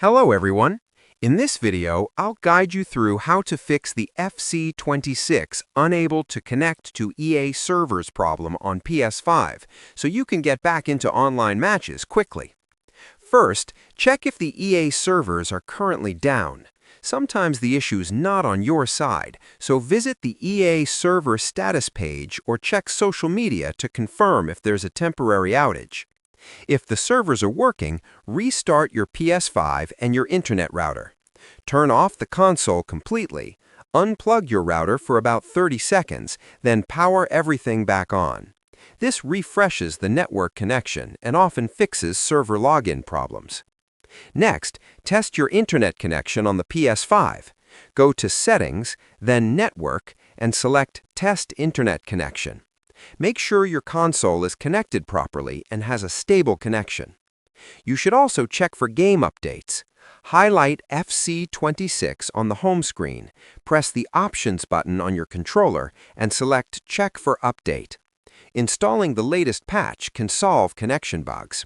Hello everyone! In this video, I'll guide you through how to fix the FC26 unable to connect to EA servers problem on PS5 so you can get back into online matches quickly. First, check if the EA servers are currently down. Sometimes the issue's not on your side, so visit the EA server status page or check social media to confirm if there's a temporary outage. If the servers are working, restart your PS5 and your internet router. Turn off the console completely, unplug your router for about 30 seconds, then power everything back on. This refreshes the network connection and often fixes server login problems. Next, test your internet connection on the PS5. Go to Settings, then Network, and select Test Internet Connection. Make sure your console is connected properly and has a stable connection. You should also check for game updates. Highlight FC26 on the home screen, press the Options button on your controller, and select Check for Update. Installing the latest patch can solve connection bugs.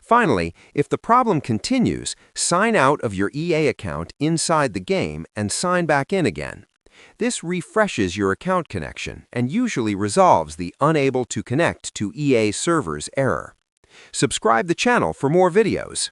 Finally, if the problem continues, sign out of your EA account inside the game and sign back in again. This refreshes your account connection and usually resolves the unable to connect to EA servers error. Subscribe the channel for more videos.